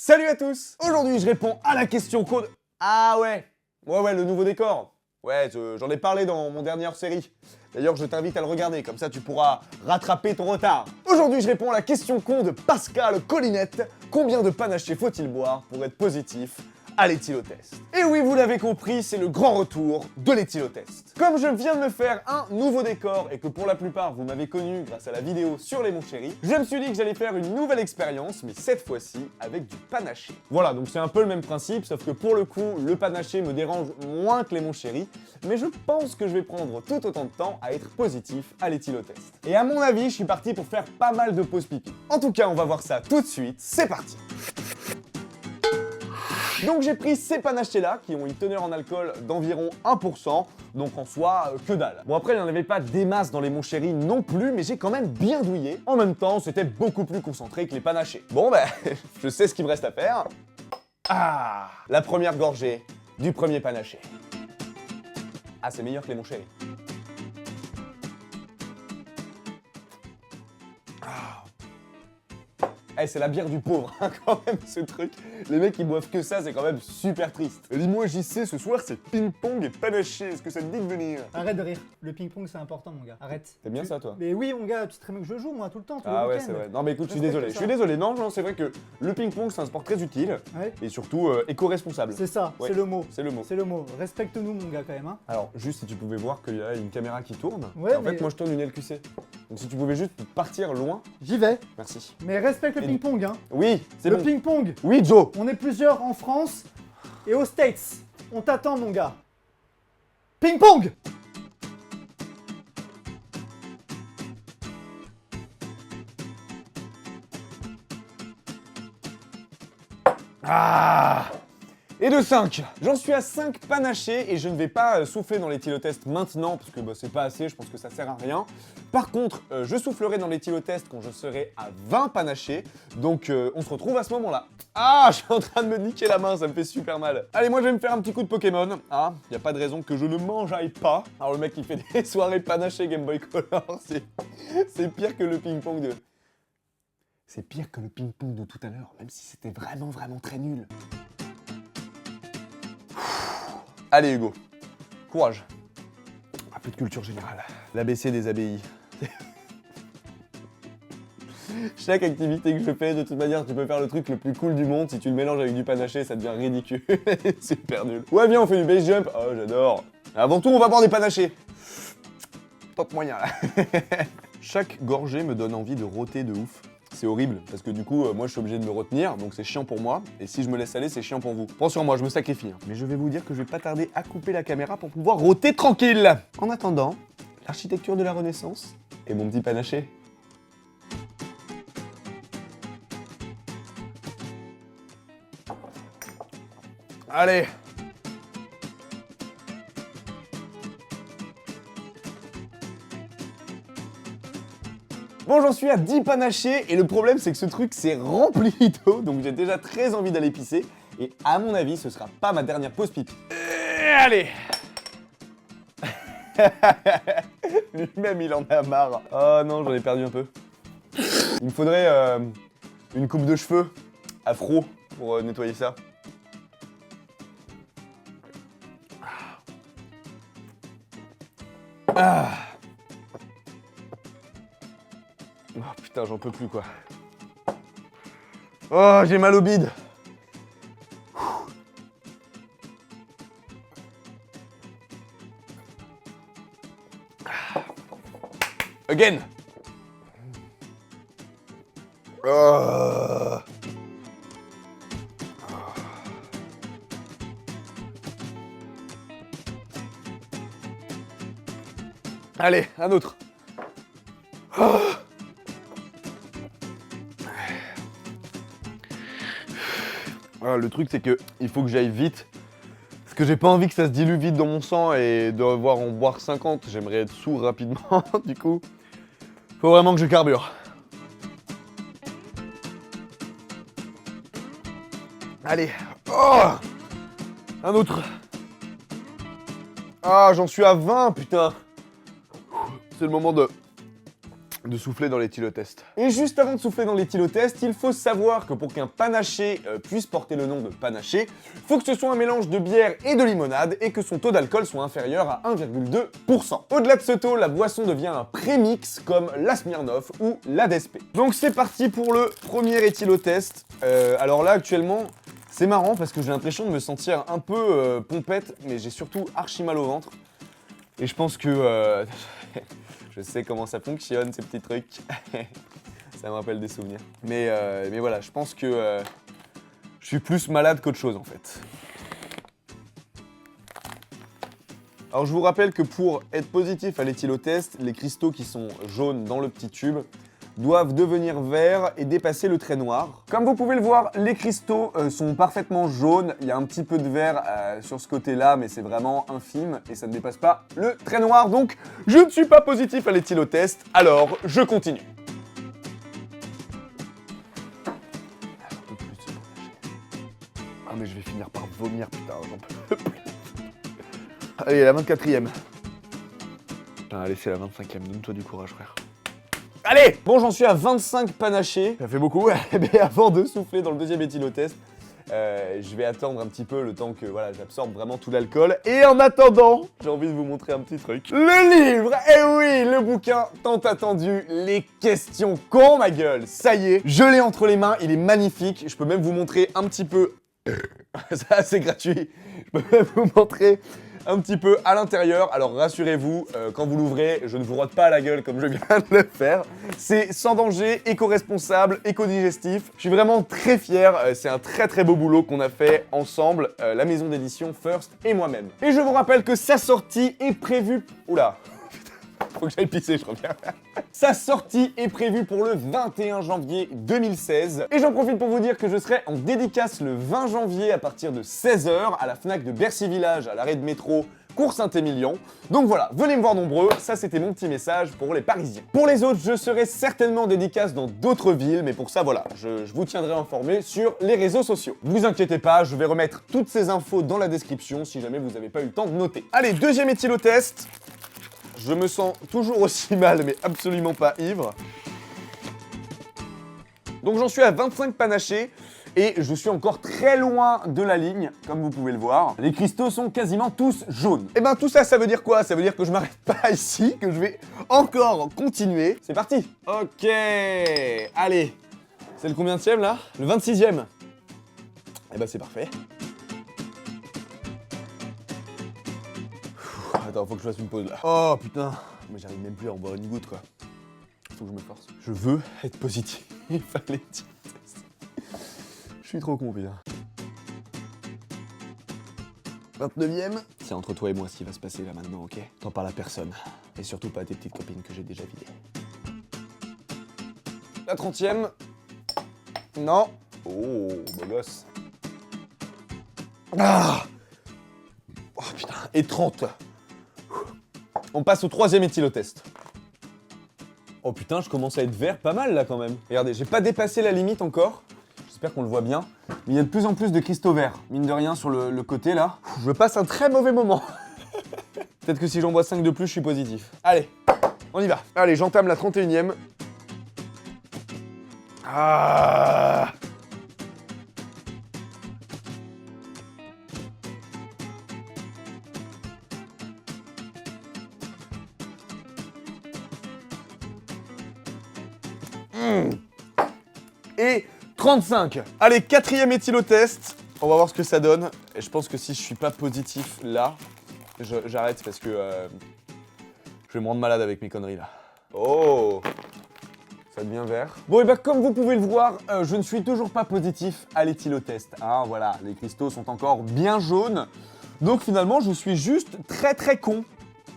Salut à tous! Aujourd'hui, je réponds à la question code... Ah ouais, le nouveau décor. Ouais, j'en ai parlé dans mon dernière série. D'ailleurs, je t'invite à le regarder, comme ça tu pourras rattraper ton retard. Aujourd'hui, je réponds à la question con de Pascal Collinette. Combien de panachés faut-il boire pour être positif à l'éthylotest? Et oui, vous l'avez compris, c'est le grand retour de l'éthylotest. Comme je viens de me faire un nouveau décor et que pour la plupart vous m'avez connu grâce à la vidéo sur les Mon Chéri, je me suis dit que j'allais faire une nouvelle expérience, mais cette fois-ci avec du panaché. Voilà, donc c'est un peu le même principe, sauf que pour le coup, le panaché me dérange moins que les Mon Chéri, mais je pense que je vais prendre tout autant de temps à être positif à l'éthylotest. Et à mon avis, je suis parti pour faire pas mal de pauses pipi. En tout cas, on va voir ça tout de suite, c'est parti! Donc j'ai pris ces panachés là qui ont une teneur en alcool d'environ 1%, donc en soi que dalle. Bon après il n'y en avait pas des masses dans les Mon Chéri non plus, mais j'ai quand même bien douillé. En même temps c'était beaucoup plus concentré que les panachés. Bon bah je sais ce qu'il me reste à faire. Ah, la première gorgée du premier panaché. Ah c'est meilleur que les Mon Chéri. Eh, c'est la bière du pauvre, hein, quand même, ce truc. Les mecs, qui boivent que ça, c'est quand même super triste. Dis-moi, JC, ce soir, c'est ping-pong et panaché. Est-ce que ça te dit de venir? Arrête de rire. Le ping-pong, c'est important, mon gars. Arrête. T'aimes bien ça, toi? Mais oui, mon gars, tu sais très bien que je joue, moi, tout le temps, tous les Ah ouais, week-ends. c'est vrai. Non, mais écoute, je suis Respecte désolé. ça. Je suis désolé. Non, c'est vrai que le ping-pong, c'est un sport très utile. Ouais. Et surtout, éco-responsable. C'est ça, Ouais, c'est le mot. C'est le mot. C'est le mot. Respecte-nous, mon gars, quand même, hein. Alors, juste si tu pouvais voir qu'il y a une caméra qui tourne. Ouais, en fait, mais- moi, je tourne une LQC. Donc, si tu pouvais juste partir loin, J'y vais. merci. Mais respecte le Et- ping-pong, hein. Oui, c'est Le bon. ping-pong. Oui, Joe. On est plusieurs en France et aux States. On t'attend, mon gars. Ping-pong. Ah! Et de 5. J'en suis à 5 panachés et je ne vais pas souffler dans l'éthylotest maintenant parce que bah, c'est pas assez, je pense que ça sert à rien. Par contre, je soufflerai dans l'éthylotest quand je serai à 20 panachés. Donc on se retrouve à ce moment-là. Ah, je suis en train de me niquer la main, ça me fait super mal. Allez, moi je vais me faire un petit coup de Pokémon. Ah, y a pas de raison que je ne m'enjaille pas. Alors le mec qui fait des soirées panachées Game Boy Color, c'est pire que le ping-pong de... C'est pire que le ping-pong de tout à l'heure, même si c'était vraiment très nul. Allez Hugo, courage. Un peu de culture générale. L'ABC des ABI. Chaque activité que je fais, de toute manière, tu peux faire le truc le plus cool du monde. Si tu le mélanges avec du panaché, ça devient ridicule. Super nul. Ouais, viens, on fait du base jump. Oh, j'adore. Avant tout, on va boire des panachés. Top moyen, là. Chaque gorgée me donne envie de rôter de ouf. C'est horrible, parce que du coup, moi je suis obligé de me retenir, donc c'est chiant pour moi, et si je me laisse aller, c'est chiant pour vous. Prends sur moi, je me sacrifie. Mais je vais vous dire que je vais pas tarder à couper la caméra pour pouvoir rôter tranquille. En attendant, l'architecture de la Renaissance et mon petit panaché. Allez. Bon, j'en suis à 10 panachés et le problème c'est que ce truc c'est rempli d'eau, donc j'ai déjà très envie d'aller pisser et à mon avis ce sera pas ma dernière pause pipi. Allez. Lui-même il en a marre. Oh non, j'en ai perdu un peu. Il me faudrait une coupe de cheveux afro pour nettoyer ça. Ah. Oh putain, j'en peux plus quoi. Oh, j'ai mal au bide. Again. Oh. Allez, un autre. Oh. Voilà, le truc c'est que il faut que j'aille vite. Parce que j'ai pas envie que ça se dilue vite dans mon sang et de devoir en boire 50. J'aimerais être sourd rapidement, du coup. Faut vraiment que je carbure. Allez. Oh, un autre. Ah, j'en suis à 20, putain. C'est le moment de de souffler dans l'éthylotest. Et juste avant de souffler dans l'éthylotest, il faut savoir que pour qu'un panaché puisse porter le nom de panaché, il faut que ce soit un mélange de bière et de limonade et que son taux d'alcool soit inférieur à 1,2%. Au-delà de ce taux, la boisson devient un prémix comme la Smirnoff ou la DSP. Donc c'est parti pour le premier éthylotest. Alors là actuellement, c'est marrant parce que j'ai l'impression de me sentir un peu pompette, mais j'ai surtout archi mal au ventre. Et je pense que... je sais comment ça fonctionne, ces petits trucs. Ça me rappelle des souvenirs. Mais voilà, je pense que je suis plus malade qu'autre chose en fait. Alors je vous rappelle que pour être positif à l'éthylotest, les cristaux qui sont jaunes dans le petit tube doivent devenir verts et dépasser le trait noir. Comme vous pouvez le voir, les cristaux sont parfaitement jaunes. Il y a un petit peu de vert sur ce côté-là, mais c'est vraiment infime et ça ne dépasse pas le trait noir. Donc, je ne suis pas positif à l'éthylotest, alors je continue. Ah mais je vais finir par vomir, putain, j'en peux plus. Allez, la 24e. Putain, allez, c'est la 25e, donne-toi du courage, frère. Allez! Bon, j'en suis à 25 panachés, ça fait beaucoup, mais avant de souffler dans le deuxième éthylotest, je vais attendre un petit peu le temps que voilà, j'absorbe vraiment tout l'alcool. Et en attendant, j'ai envie de vous montrer un petit truc. Le livre! Eh oui, le bouquin tant attendu, les questions cons, ma gueule! Ça y est, je l'ai entre les mains, il est magnifique. Je peux même vous montrer un petit peu... Ça, c'est gratuit. Je peux même vous montrer un petit peu à l'intérieur. Alors rassurez-vous, quand vous l'ouvrez, je ne vous rote pas à la gueule comme je viens de le faire. C'est sans danger, éco-responsable, éco-digestif. Je suis vraiment très fier. C'est un très très beau boulot qu'on a fait ensemble, la maison d'édition First et moi-même. Et je vous rappelle que sa sortie est prévue... Oula, faut que j'aille pisser, je reviens. Sa sortie est prévue pour le 21 janvier 2016. Et j'en profite pour vous dire que je serai en dédicace le 20 janvier à partir de 16 h à la Fnac de Bercy Village, à l'arrêt de métro Cours Saint-Émilion. Donc voilà, venez me voir nombreux, ça c'était mon petit message pour les Parisiens. Pour les autres, je serai certainement en dédicace dans d'autres villes, mais pour ça voilà, je vous tiendrai informé sur les réseaux sociaux. Vous inquiétez pas, je vais remettre toutes ces infos dans la description si jamais vous n'avez pas eu le temps de noter. Allez, deuxième éthylotest. Je me sens toujours aussi mal, mais absolument pas ivre. Donc j'en suis à 25 panachés et je suis encore très loin de la ligne, comme vous pouvez le voir. Les cristaux sont quasiment tous jaunes. Et ben tout ça, ça veut dire quoi? Ça veut dire que je m'arrête pas ici, que je vais encore continuer. C'est parti. Ok, allez. C'est le combienième là? Le 26e. Et ben c'est parfait. Attends, faut que je fasse une pause là. Oh putain, mais j'arrive même plus à en boire une goutte quoi. Faut que je me force. Je veux être positif à l'éthylotest. Je suis trop con putain. 29e. C'est entre toi et moi ce qui va se passer là maintenant, ok? T'en parles à personne. Et surtout pas à tes petites copines que j'ai déjà vidées. La 30e. Non. Oh, beau gosse. Ah! Oh putain. Et 30. On passe au troisième éthylotest. Oh putain, je commence à être vert pas mal là quand même. Regardez, j'ai pas dépassé la limite encore. J'espère qu'on le voit bien. Mais il y a de plus en plus de cristaux verts, mine de rien, sur le côté là. Je passe un très mauvais moment. Peut-être que si j'en bois 5 de plus, je suis positif. Allez, on y va. Allez, j'entame la 31e. Ah! Et 35. Allez, quatrième éthylotest. On va voir ce que ça donne. Et je pense que si je suis pas positif là, j'arrête parce que je vais me rendre malade avec mes conneries là. Oh, ça devient vert. Bon et bah comme vous pouvez le voir, je ne suis toujours pas positif à l'éthylotest. Hein, voilà, les cristaux sont encore bien jaunes. Donc finalement, je suis juste très très con.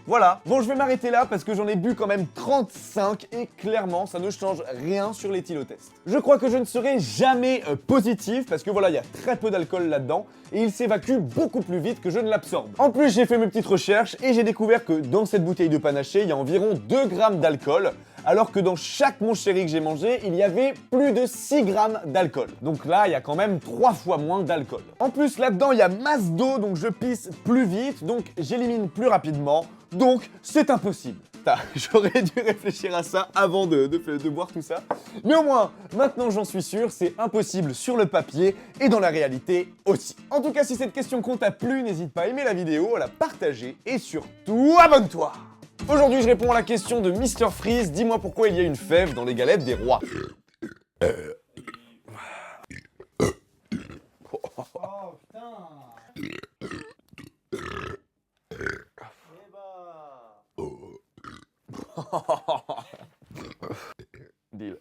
Voilà, bon je vais m'arrêter là parce que j'en ai bu quand même 35 et clairement ça ne change rien sur l'éthylotest. Je crois que je ne serai jamais positif parce que voilà, il y a très peu d'alcool là-dedans et il s'évacue beaucoup plus vite que je ne l'absorbe. En plus j'ai fait mes petites recherches et j'ai découvert que dans cette bouteille de panaché, il y a environ 2 grammes d'alcool alors que dans chaque mon chéri que j'ai mangé, il y avait plus de 6 grammes d'alcool. Donc là, il y a quand même 3 fois moins d'alcool. En plus là-dedans, il y a masse d'eau donc je pisse plus vite, donc j'élimine plus rapidement. Donc, c'est impossible. Putain, j'aurais dû réfléchir à ça avant de boire tout ça. Mais au moins, maintenant j'en suis sûr, c'est impossible sur le papier et dans la réalité aussi. En tout cas, si cette question con t'a plu, n'hésite pas à aimer la vidéo, à la partager et surtout, abonne-toi! Aujourd'hui, je réponds à la question de Mr Freeze. Dis-moi pourquoi il y a une fève dans les galettes des rois. Oh putain. Deal.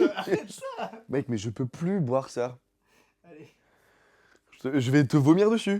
Arrête ça. Mec, mais je peux plus boire ça. Allez. Je vais te vomir dessus.